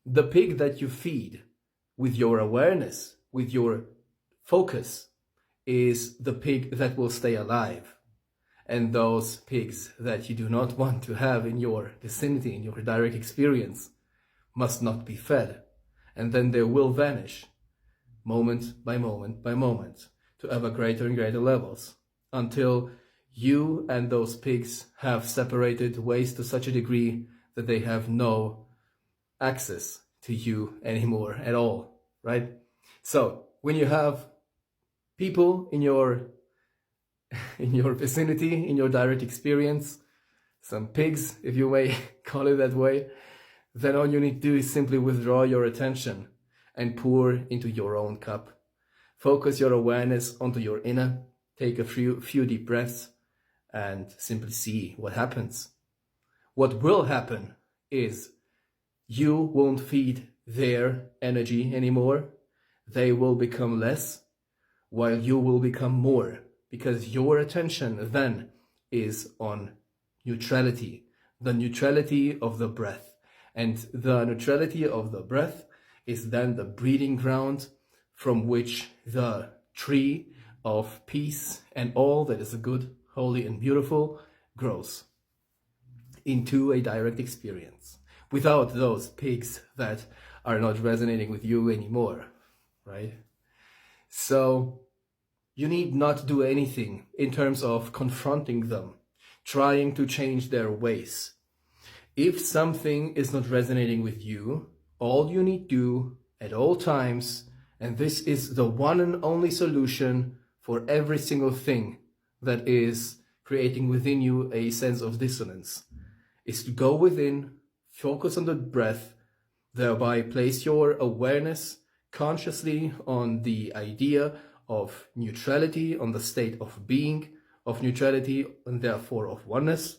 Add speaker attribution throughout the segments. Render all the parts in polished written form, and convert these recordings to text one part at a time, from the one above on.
Speaker 1: The pig that you feed with your awareness, with your focus, is the pig that will stay alive. And those pigs that you do not want to have in your vicinity, in your direct experience, must not be fed. And then they will vanish, moment by moment by moment, to ever greater and greater levels, until you and those pigs have separated ways to such a degree that they have no access to you anymore at all, right? So when you have people in your vicinity, in your direct experience, some pigs, if you may call it that way, then all you need to do is simply withdraw your attention and pour into your own cup. Focus your awareness onto your inner, take a few deep breaths, and simply see what happens. What will happen is you won't feed their energy anymore. They will become less, while you will become more, because your attention then is on neutrality, the neutrality of the breath. And the neutrality of the breath is then the breeding ground from which the tree of peace and all that is good, holy, and beautiful grows into a direct experience. Without those pigs that are not resonating with you anymore, right? So you need not do anything in terms of confronting them, trying to change their ways. If something is not resonating with you, all you need to do at all times, and this is the one and only solution for every single thing that is creating within you a sense of dissonance, is to go within, focus on the breath, thereby place your awareness consciously on the idea of neutrality, on the state of being, of neutrality, and therefore of oneness,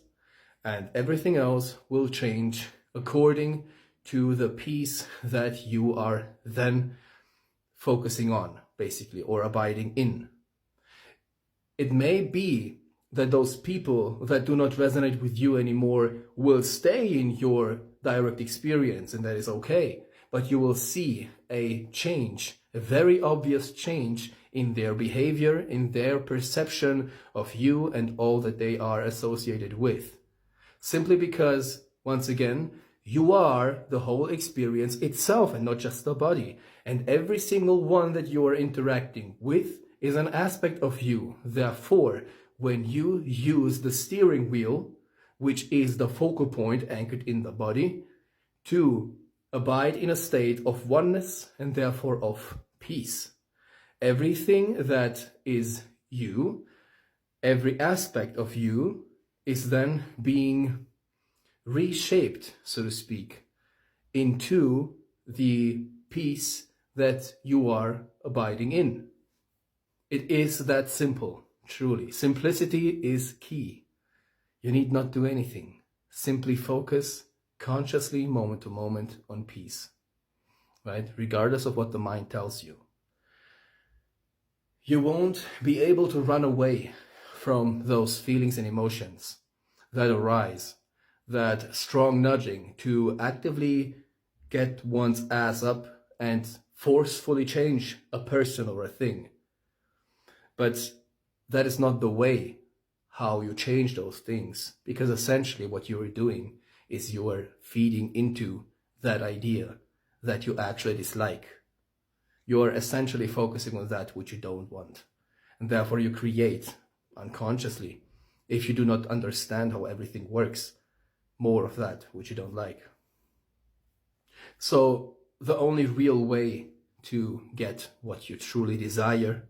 Speaker 1: and everything else will change according to the peace that you are then focusing on, basically, or abiding in. It may be that those people that do not resonate with you anymore will stay in your direct experience, and that is okay, but you will see a change, a very obvious change in their behavior, in their perception of you and all that they are associated with. Simply because, once again, you are the whole experience itself and not just the body. And every single one that you are interacting with is an aspect of you. Therefore, when you use the steering wheel, which is the focal point anchored in the body, to abide in a state of oneness and therefore of peace, everything that is you, every aspect of you, is then being reshaped, so to speak, into the peace that you are abiding in. It is that simple, truly. Simplicity is key. You need not do anything. Simply focus consciously, moment to moment, on peace, right? Regardless of what the mind tells you. You won't be able to run away from those feelings and emotions that arise, that strong nudging to actively get one's ass up and forcefully change a person or a thing. But that is not the way how you change those things, because essentially what you are doing is you are feeding into that idea that you actually dislike. You are essentially focusing on that which you don't want. And therefore you create unconsciously, if you do not understand how everything works, more of that which you don't like. So the only real way to get what you truly desire,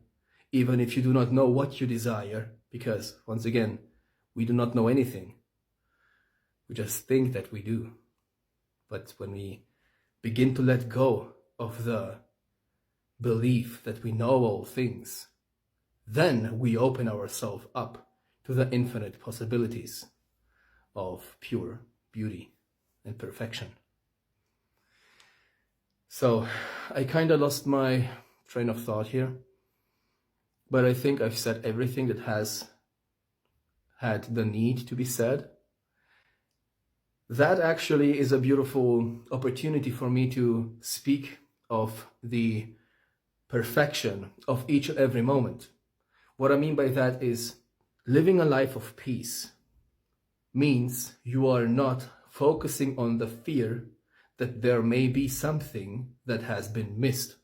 Speaker 1: even if you do not know what you desire, because once again, we do not know anything. We just think that we do. But when we begin to let go of the belief that we know all things, then we open ourselves up to the infinite possibilities of pure beauty and perfection. So I kind of lost my train of thought here, but I think I've said everything that has had the need to be said. That actually is a beautiful opportunity for me to speak of the perfection of each and every moment. What I mean by that is living a life of peace means you are not focusing on the fear that there may be something that has been missed.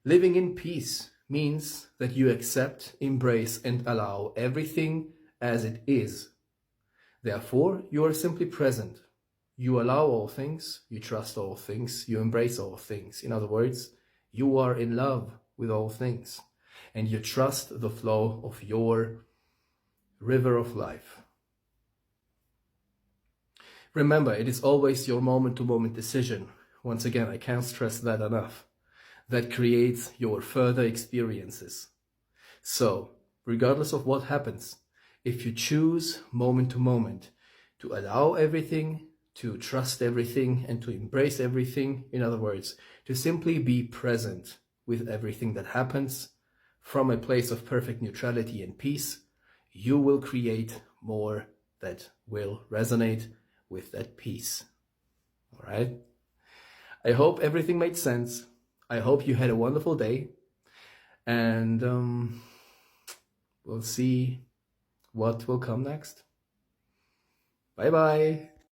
Speaker 1: Living in peace means that you accept, embrace, and allow everything as it is. Therefore, you are simply present. You allow all things, you trust all things, you embrace all things. In other words, you are in love with all things, and you trust the flow of your river of life. Remember, it is always your moment-to-moment decision. Once again, I can't stress that enough. That creates your further experiences. So, regardless of what happens, if you choose moment to moment to allow everything, to trust everything, and to embrace everything, in other words, to simply be present with everything that happens from a place of perfect neutrality and peace, you will create more that will resonate with that peace. All right? I hope everything made sense. I hope you had a wonderful day, and we'll see what will come next. Bye bye.